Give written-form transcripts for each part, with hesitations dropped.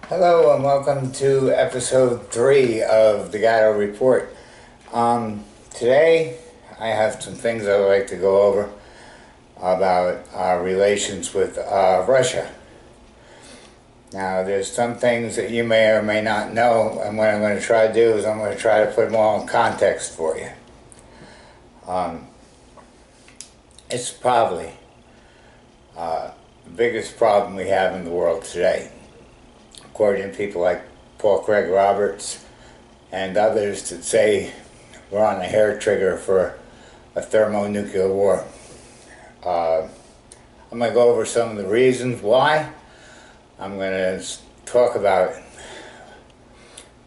Hello and welcome to episode 3 of the Gatto Report. Today I have some things I would like to go over about our relations with Russia. Now there's some things that you may or may not know, and what I'm going to try to do is I'm going to try to put them all in context for you. It's probably the biggest problem we have in the world today, according to people like Paul Craig Roberts and others that say we're on the hair trigger for a thermonuclear war. I'm going to go over some of the reasons why. I'm going to talk about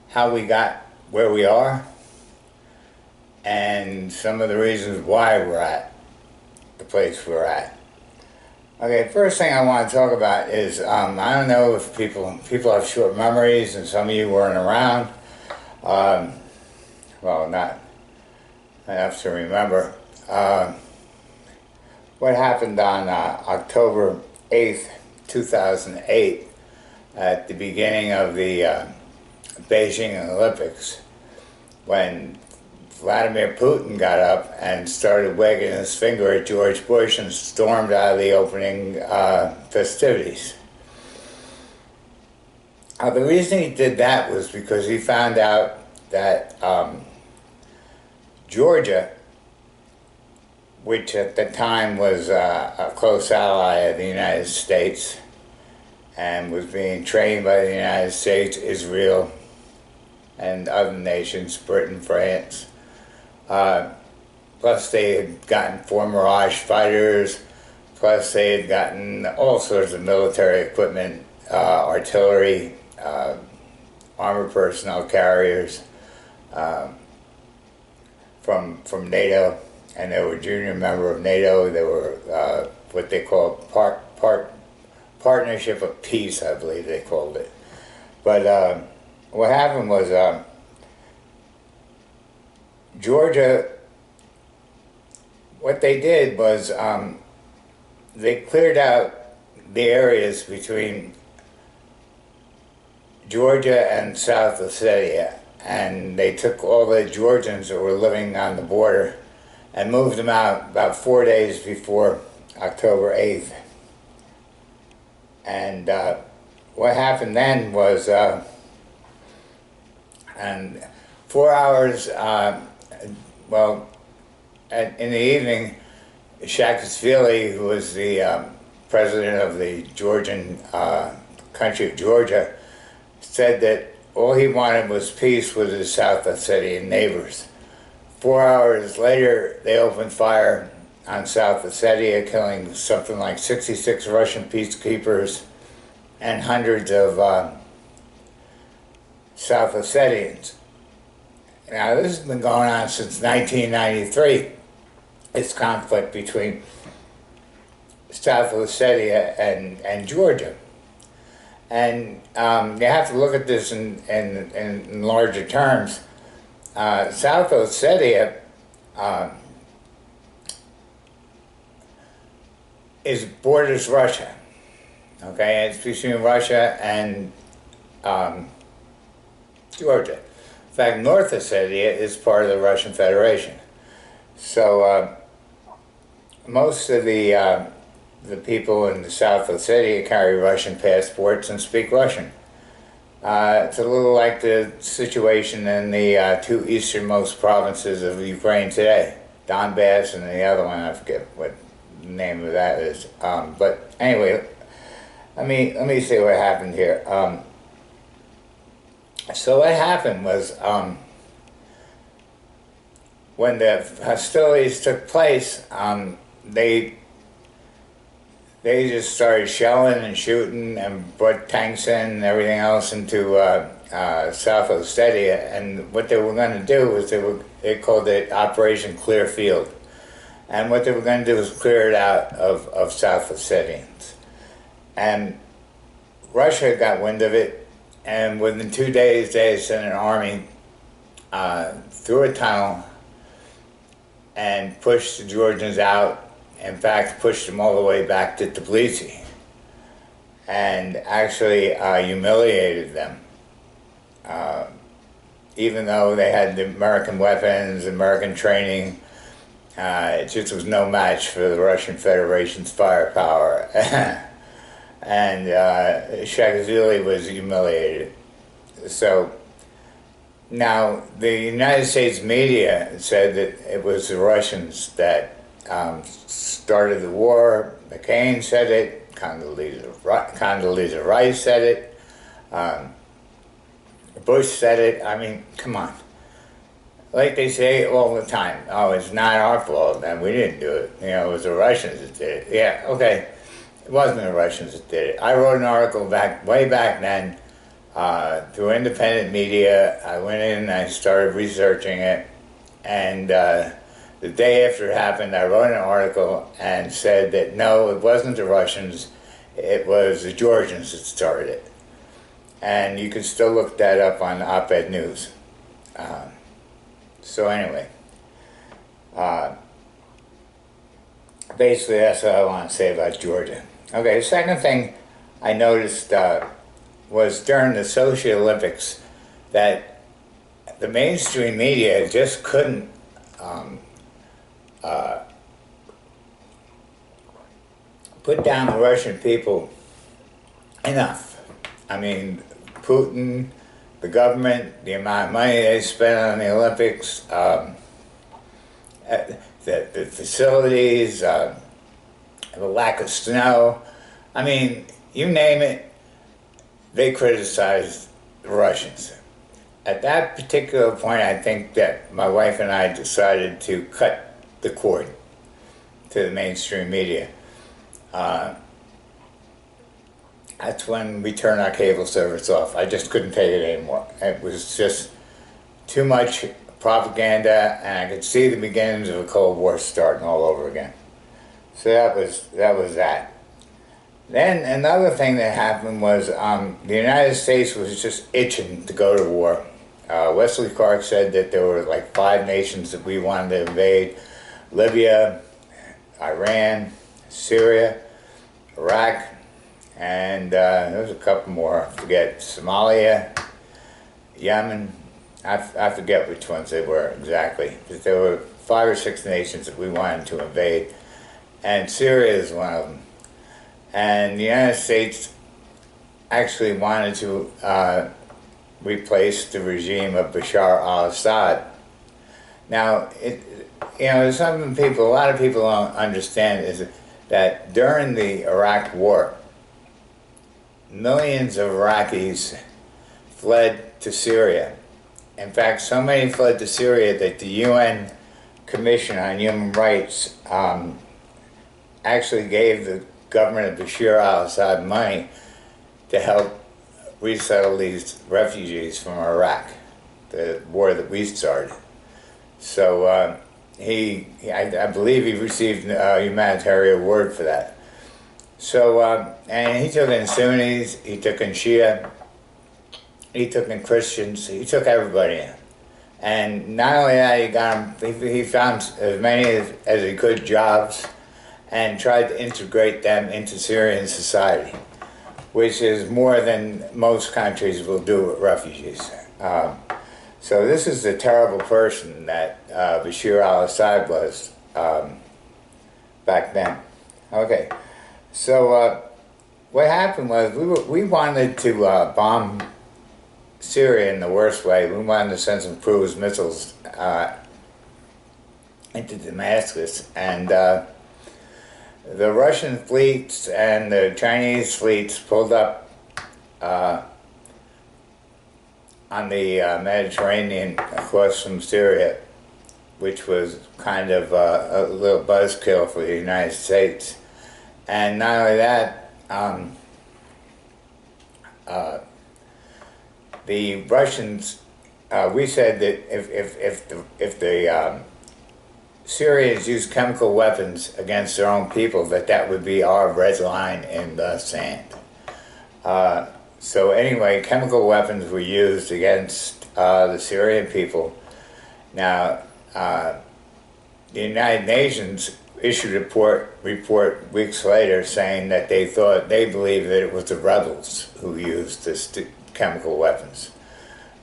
how we got where we are and some of the reasons why we're at the place we're at. Okay, first thing I want to talk about is, I don't know if people have short memories, and some of you weren't around. Well, not enough to remember. What happened on October 8th, 2008, at the beginning of the Beijing Olympics, when Vladimir Putin got up and started wagging his finger at George Bush and stormed out of the opening festivities. The reason he did that was because he found out that Georgia, which at the time was a close ally of the United States and was being trained by the United States, Israel, and other nations, Britain, France. Plus they had gotten 4 Mirage fighters, plus they had gotten all sorts of military equipment, artillery, armored personnel carriers from NATO, and they were a junior member of NATO. They were what they call Partnership of Peace, I believe they called it. But what happened was Georgia, what they did was they cleared out the areas between Georgia and South Ossetia, and they took all the Georgians that were living on the border and moved them out about 4 days before October 8th. And what happened then was, and 4 hours, well, in the evening, Saakashvili, who was the president of the Georgian country of Georgia, said that all he wanted was peace with his South Ossetian neighbors. 4 hours later, they opened fire on South Ossetia, killing something like 66 Russian peacekeepers and hundreds of South Ossetians. Now, this has been going on since 1993, this conflict between South Ossetia and Georgia. And you have to look at this in larger terms. South Ossetia borders Russia. Okay, it's between Russia and Georgia. In fact, North Ossetia is part of the Russian Federation. So most of the people in the South Ossetia carry Russian passports and speak Russian. It's a little like the situation in the 2 easternmost provinces of Ukraine today, Donbass and the other one, I forget what the name of that is. But anyway, let me see what happened here. So what happened was, when the hostilities took place, they just started shelling and shooting and brought tanks in and everything else into South Ossetia. And what they were going to do was they called it Operation Clear Field. And what they were going to do was clear it out of South Ossetians. And Russia got wind of it, and within 2 days they sent an army through a tunnel and pushed the Georgians out. In fact, pushed them all the way back to Tbilisi. and actually humiliated them. Even though they had the American weapons, American training, it just was no match for the Russian Federation's firepower. And Shakazuli was humiliated. So now the United States media said that it was the Russians that started the war. McCain said it. Condoleezza Rice said it. Bush said it. I mean, come on. Like they say all the time, oh, it's not our fault, and we didn't do it. You know, it was the Russians that did it. Yeah, okay. It wasn't the Russians that did it. I wrote an article way back then through independent media. I went in and I started researching it, and the day after it happened, I wrote an article and said that no, it wasn't the Russians, it was the Georgians that started it. And you can still look that up on Op-Ed News. So anyway, basically that's what I want to say about Georgia. Okay, the second thing I noticed was during the Sochi Olympics that the mainstream media just couldn't put down the Russian people enough. I mean, Putin, the government, the amount of money they spent on the Olympics, the facilities, the lack of snow. I mean, you name it, they criticized the Russians. At that particular point, I think that my wife and I decided to cut the cord to the mainstream media. That's when we turned our cable service off. I just couldn't take it anymore. It was just too much propaganda, and I could see the beginnings of a Cold War starting all over again. So that was that. Then another thing that happened was the United States was just itching to go to war. Wesley Clark said that there were like 5 nations that we wanted to invade: Libya, Iran, Syria, Iraq, and there was a couple more. I forget, Somalia, Yemen. I forget which ones they were exactly, but there were 5 or 6 nations that we wanted to invade, and Syria is one of them. And the United States actually wanted to replace the regime of Bashar al-Assad. Now, something a lot of people don't understand is that during the Iraq War, millions of Iraqis fled to Syria. In fact, so many fled to Syria that the UN Commission on Human Rights actually gave the government of Bashar al-Assad money to help resettle these refugees from Iraq, the war that we started. So I believe he received a humanitarian award for that. So, and he took in Sunnis, he took in Shia, he took in Christians, he took everybody in. And not only that, he found as many as he could jobs and tried to integrate them into Syrian society, which is more than most countries will do with refugees. So this is the terrible person that Bashar al-Assad was back then. Okay, so what happened was we wanted to bomb Syria in the worst way. We wanted to send some cruise missiles into Damascus, and the Russian fleets and the Chinese fleets pulled up on the Mediterranean across from Syria, which was kind of a little buzzkill for the United States. And not only that, the Russians, we said that if the Syrians used chemical weapons against their own people, that would be our red line in the sand. So anyway, chemical weapons were used against the Syrian people. Now, the United Nations issued a report weeks later saying that they believed that it was the rebels who used this chemical weapons.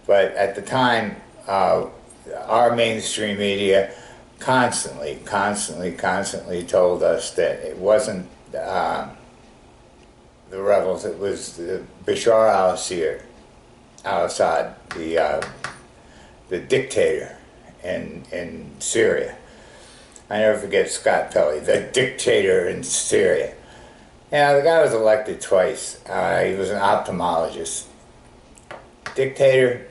But at the time, our mainstream media constantly told us that it wasn't the rebels, it was Bashar al-Assad, the dictator in Syria. I never forget Scott Pelley, the dictator in Syria. The guy was elected twice. He was an ophthalmologist. Dictator,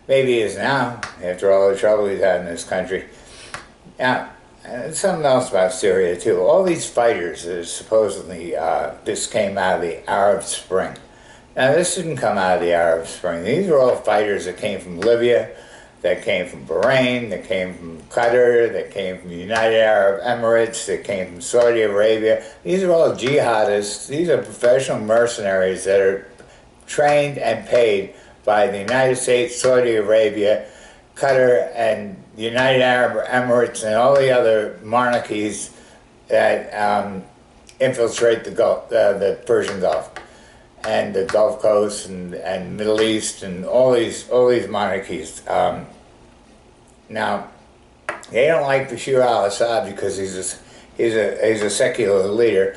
maybe he is now, after all the trouble he's had in this country. Now, and something else about Syria, too. All these fighters that supposedly this came out of the Arab Spring. Now, this didn't come out of the Arab Spring. These are all fighters that came from Libya, that came from Bahrain, that came from Qatar, that came from the United Arab Emirates, that came from Saudi Arabia. These are all jihadists. These are professional mercenaries that are trained and paid by the United States, Saudi Arabia, Qatar, and the United Arab Emirates, and all the other monarchies that infiltrate the Gulf, the Persian Gulf, and the Gulf Coast, and Middle East, and all these monarchies. Now, they don't like Bashar al-Assad because he's a secular leader,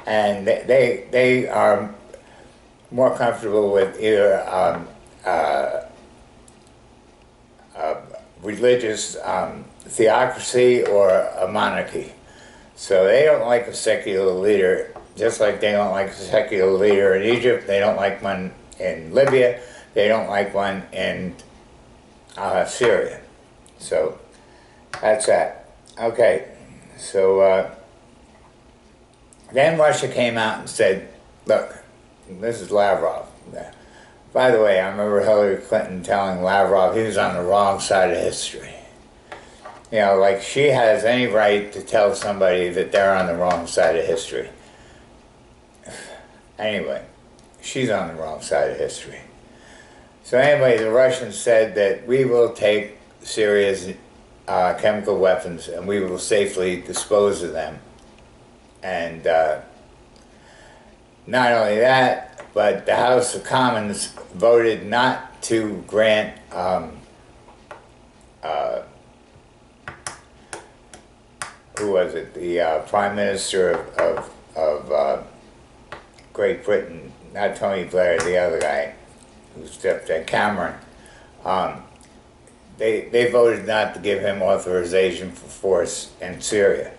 and they are more comfortable with either religious theocracy or a monarchy. So they don't like a secular leader, just like they don't like a secular leader in Egypt. They don't like one in Libya. They don't like one in Syria. So that's that. Okay, so then Russia came out and said, look, this is Lavrov. By the way, I remember Hillary Clinton telling Lavrov he was on the wrong side of history. Like she has any right to tell somebody that they're on the wrong side of history. Anyway, she's on the wrong side of history. So anyway, the Russians said that we will take Syria's chemical weapons and we will safely dispose of them. And not only that, but the House of Commons voted not to grant who was it? The Prime Minister of Great Britain, not Tony Blair, the other guy who stepped in, Cameron. They voted not to give him authorization for force in Syria.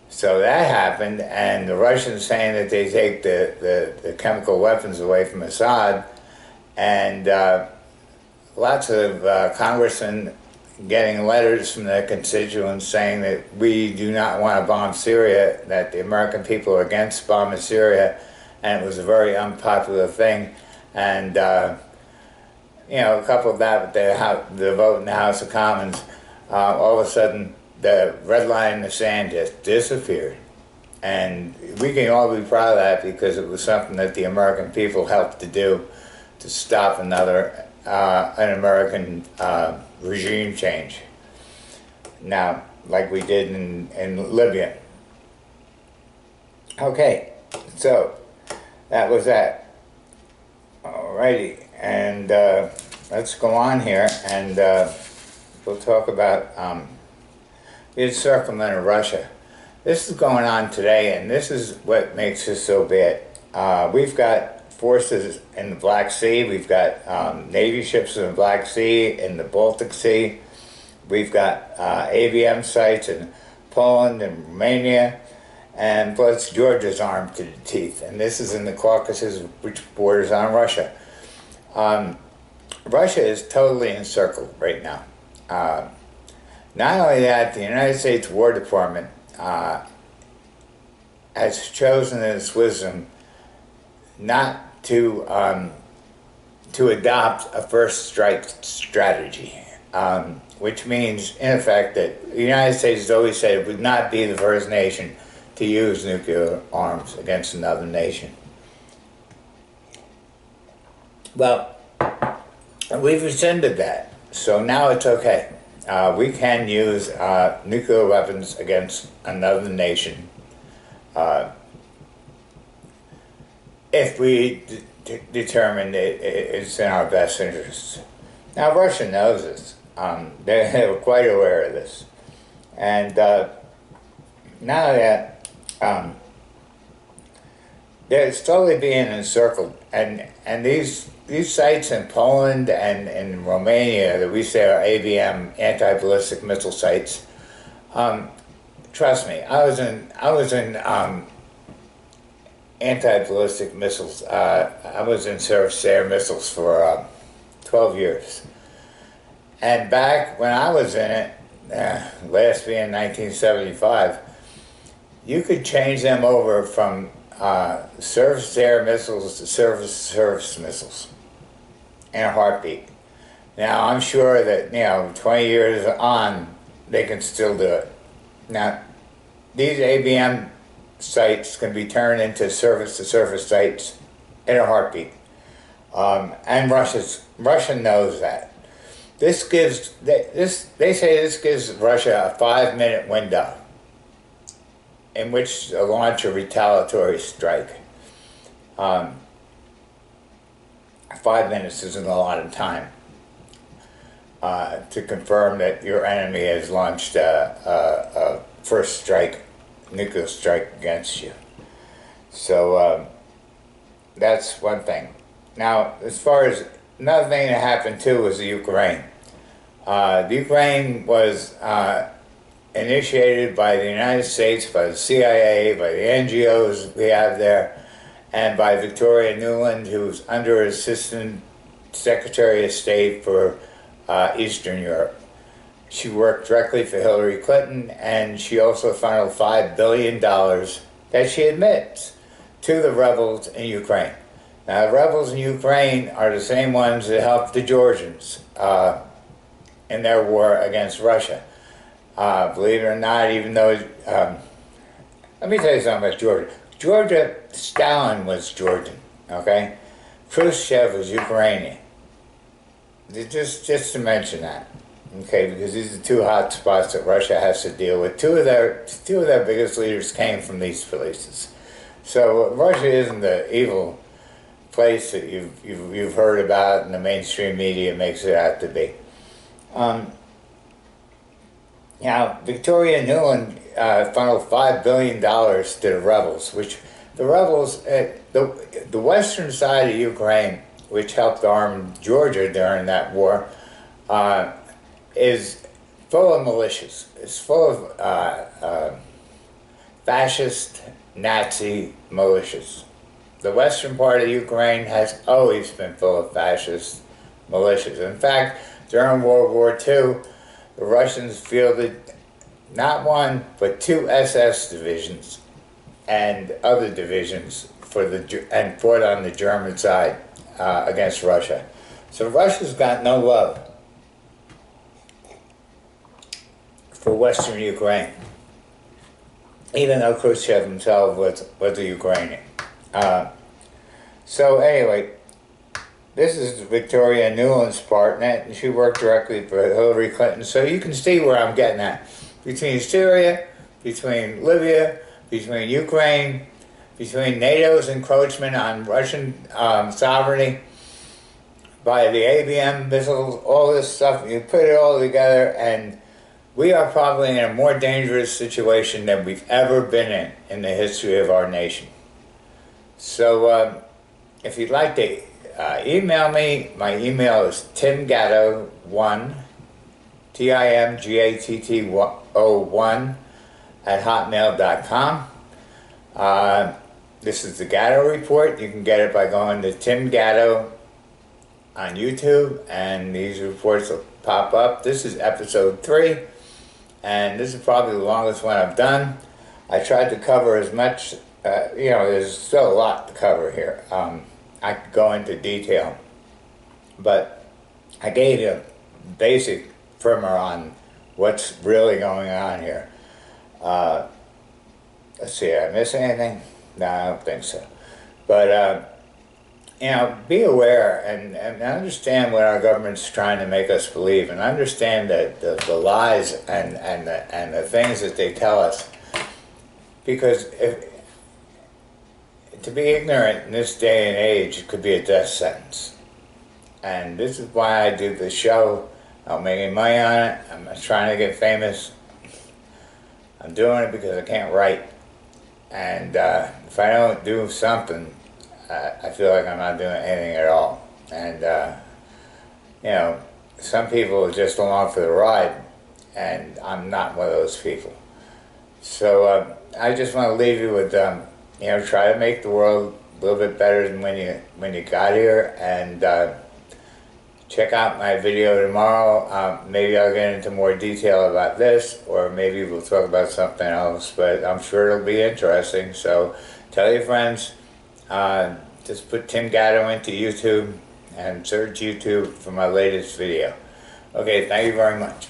So that happened, and the Russians saying that they take the chemical weapons away from Assad, and lots of congressmen getting letters from their constituents saying that we do not want to bomb Syria, that the American people are against bombing Syria, and it was a very unpopular thing. And coupled that with the vote in the House of Commons, all of a sudden the red line in the sand just disappeared. And we can all be proud of that because it was something that the American people helped to do to stop an American regime change. Now, like we did in Libya. Okay, so that was that. Alrighty, and let's go on here, and we'll talk about the encirclement of Russia. This is going on today, and this is what makes this so bad. We've got forces in the Black Sea. We've got Navy ships in the Black Sea, in the Baltic Sea. We've got ABM sites in Poland and Romania, and plus Georgia's armed to the teeth. And this is in the Caucasus, which borders on Russia. Russia is totally encircled right now. Not only that, the United States War Department has chosen in its wisdom not to adopt a first strike strategy, which means, in effect, that the United States has always said it would not be the first nation to use nuclear arms against another nation. Well, we've rescinded that, so now it's okay. we can use nuclear weapons against another nation if we determine it's in our best interests. Now, Russia knows this. They're quite aware of this. And now that they're slowly being encircled, and these sites in Poland and in Romania that we say are ABM, anti-ballistic missile sites. Trust me, I was in anti-ballistic missiles. I was in surface-to-air missiles for 12 years, and back when I was in it, last being 1975, you could change them over from surface-to-air missiles to surface-to-surface missiles in a heartbeat. Now, I'm sure that, 20 years on, they can still do it. Now, these ABM sites can be turned into surface-to-surface sites in a heartbeat. And Russia knows that. They say this gives Russia a 5-minute window in which to launch a retaliatory strike. 5 minutes isn't a lot of time to confirm that your enemy has launched a first strike, nuclear strike against you. So that's one thing. Now, as far as another thing that happened too was the Ukraine. The Ukraine was initiated by the United States, by the CIA, by the NGOs we have there, and by Victoria Nuland, who's under Assistant Secretary of State for Eastern Europe. She worked directly for Hillary Clinton, and she also funneled $5 billion that she admits to the rebels in Ukraine. Now, the rebels in Ukraine are the same ones that helped the Georgians in their war against Russia. Believe it or not, even though... let me tell you something about Georgia. Stalin was Georgian, okay? Khrushchev was Ukrainian. Just to mention that, okay? Because these are two hot spots that Russia has to deal with. Two of their biggest leaders came from these places. So Russia isn't the evil place that you've heard about and the mainstream media makes it out to be. Now, Victoria Nuland funneled $5 billion to the rebels, which the rebels, the western side of Ukraine, which helped arm Georgia during that war, is full of militias. It's full of fascist, Nazi militias. The western part of Ukraine has always been full of fascist militias. In fact, during World War II, the Russians fielded not one, but 2 SS divisions and other divisions and fought on the German side against Russia. So Russia's got no love for Western Ukraine, even though Khrushchev himself was a Ukrainian. So anyway, this is Victoria Nuland's part, and she worked directly for Hillary Clinton. So you can see where I'm getting at. Between Syria, between Libya, between Ukraine, between NATO's encroachment on Russian sovereignty by the ABM missiles, all this stuff, you put it all together, and we are probably in a more dangerous situation than we've ever been in the history of our nation. So if you'd like to email me, my email is timgatto1, TIMGATTO1 at hotmail.com. This is the Gatto Report. You can get it by going to Tim Gatto on YouTube, and these reports will pop up. This is episode 3, and this is probably the longest one I've done. I tried to cover as much, there's still a lot to cover here. I could go into detail, but I gave you a basic primer on what's really going on here. Let's see, did I miss anything? No, I don't think so. But be aware and understand what our government's trying to make us believe, and understand that the lies and the things that they tell us. Because to be ignorant in this day and age could be a death sentence. And this is why I do the show. I'm making money on it. I'm not trying to get famous. I'm doing it because I can't write. And if I don't do something, I feel like I'm not doing anything at all. And, some people are just along for the ride, and I'm not one of those people. So I just want to leave you with, try to make the world a little bit better than when you got here, and check out my video tomorrow. Maybe I'll get into more detail about this, or maybe we'll talk about something else, but I'm sure it'll be interesting. So tell your friends. Just put Tim Gatto into YouTube and search YouTube for my latest video. Okay, thank you very much.